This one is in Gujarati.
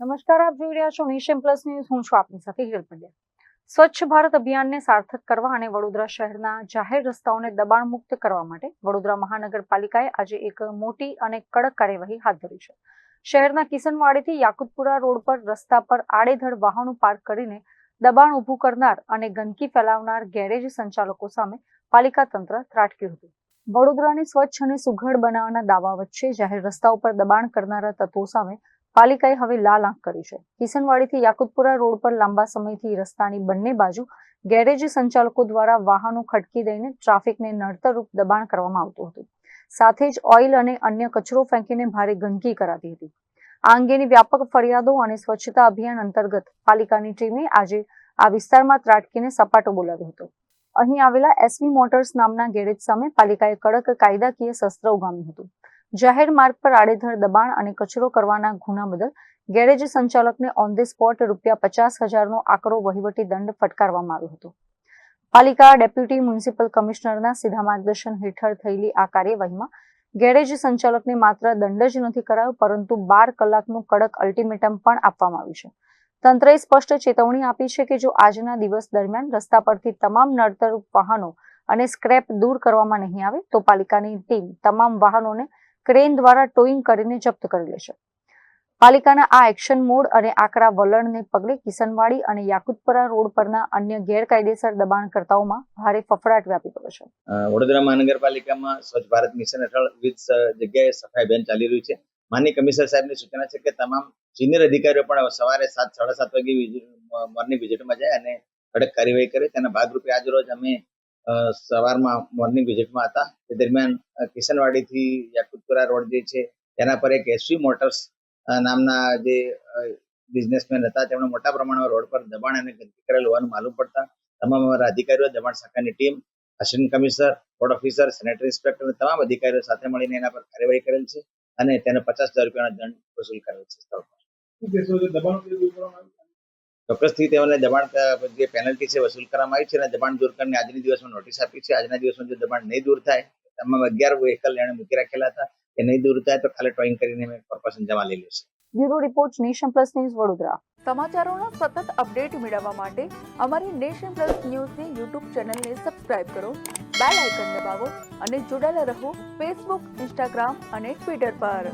નમસ્કાર, આપ જોઈ રહ્યા છો નેશન પ્લસ ન્યૂઝ. હું છું આપની સાથે હિરલ પંડ્યા. સ્વચ્છ ભારત અભિયાનને સાર્થક કરવા અને વડોદરા શહેરના જાહેર રસ્તાઓને દબાણ મુક્ત કરવા માટે વડોદરા મહાનગરપાલિકાએ આજે એક મોટી અને કડક કાર્યવાહી હાથ ધરી છે. શહેરના કિશનવાડીથી યાકુતપુરા રોડ પર રસ્તા પર આડેધડ વાહનો પાર્ક કરીને દબાણ ઊભું કરનાર અને ગંદકી ફેલાવનાર ગેરેજ સંચાલકો સામે પાલિકા તંત્ર ત્રાટક્યું હતું. વડોદરાને સ્વચ્છ અને સુઘડ બનાવવાના દાવા વચ્ચે જાહેર રસ્તાઓ પર દબાણ કરનારા તત્વો સામે પાલિકાએ હવે લાલ આંખ કરી છે. કિશનવાડીથી યાકુતપુરા રોડ પર લાંબા સમયથી રસ્તાની બંને બાજુ ગેરેજ સંચાલકો દ્વારા વાહનો ખડકી દઈને ટ્રાફિકને નડતરરૂપ દબાણ કરવામાં આવતું હતું. સાથે જ ઓઇલ અને અન્ય કચરો ફેંકીને ભારે ગંદકી કરાતી હતી. આ અંગેની વ્યાપક ફરિયાદો અને સ્વચ્છતા અભિયાન અંતર્ગત પાલિકાની ટીમે આજે આ વિસ્તારમાં ત્રાટકીને સપાટો બોલાવ્યો હતો. અહીં આવેલા એસવી મોટર્સ નામના ગેરેજ સામે પાલિકાએ કડક કાયદાકીય શસ્ત્ર ઉગામ્યું હતું. જાહેર માર્ગ પર આડેધડ દબાણ અને કચરો કરવાના ગુના બદલ ગેરેજ સંચાલકને ઓન ધ સ્પોટ ₹50,000નો આકરો વહીવટી દંડ ફટકારવામાં આવ્યો હતો. પાલિકા ડેપ્યુટી મ્યુનિસિપલ કમિશનરના સીધા માર્ગદર્શન હેઠળ થયેલી આ કાર્યવાહીમાં ગેરેજ સંચાલકને માત્ર દંડ જ નથી કરાયો, પરંતુ 12 કલાકનું કડક અલ્ટિમેટમ પણ આપવામાં આવ્યું છે. તંત્રએ સ્પષ્ટ ચેતવણી આપી છે કે જો આજના દિવસ દરમિયાન રસ્તા પરથી તમામ નડતરરૂપ વાહનો અને સ્ક્રેપ દૂર કરવામાં નહીં આવે તો પાલિકાની ટીમ તમામ વાહનોને ક્રેન દ્વારા ટોઈંગ કરીને જપ્ત કરી લેશે. પાલિકાના આ એક્શન મોડ અને આકરા વલણને પગલે કિશનવાડી અને યાકુતપુરા રોડ પરના અન્ય ગેરકાયદેસર દબાણકર્તાઓમાં ભારે ફફડાટ વ્યાપી પડ્યો છે. વડોદરા મહાનગરપાલિકામાં સ્વચ્છ ભારત મિશન હેઠળ વિવિધ જગ્યાએ સફાઈ અભિયાન ચાલી રહ્યું છે. માનનીય કમિશનર સાહેબની સૂચના છે કે તમામ સિનિયર અધિકારીઓ પણ સવારે 7-7:30 વાગે મોર્નિંગ વિઝિટમાં જાય અને કડક કાર્યવાહી કરે. તેના ભાગરૂપે આજ રોજ અમે સવારમાં મોર્નિંગ વિઝિટમાં હતા. તે દરમિયાન કિશનવાડીથી યાકુતપુરા રોડ જે છે તેના પર એક એસવી મોટર્સ નામના જે બિઝનેસમેન હતા તેમણે મોટા પ્રમાણમાં રોડ પર દબાણ અને ગંદકી કરેલ હોવાનું માલુમ પડતા તમામ અમારા અધિકારીઓ, દબાણ શાખાની team, assistant commissioner, road officer, sanitary inspector અને તમામ અધિકારીઓ સાથે મળીને એના પર કાર્યવાહી કરેલ છે અને તેને ₹50,000નો દંડ વસૂલ કરેલ છે. ચોક્કસથી તેઓને દબાણ જે પેનલ્ટી છે વસૂલ કરવામાં આવી છે અને દબાણ દૂર કરીને આજના દિવસમાં નોટિસ આપી છે. આજના દિવસમાં જો દબાણ નહીં દૂર થાય, તમામ 11 વ્હીકલ એને મૂકી રાખેલા હતા, એ નહીં દૂર થાય તો કાલે ટોઈંગ કરીને અમે કોર્પોરેશન જમા લઈ લેશે. Bureau report, nation plus news, Vadodara. સમાચારોના સતત અપડેટ મેળવવા માટે અમારી નેશન પ્લસ ન્યૂઝની યુટ્યુબ ચેનલને સબસ્ક્રાઇબ કરો, બેલ આઇકન દબાવો અને જોડાયેલા રહો ફેસબુક, ઇન્સ્ટાગ્રામ અને ટ્વિટર પર.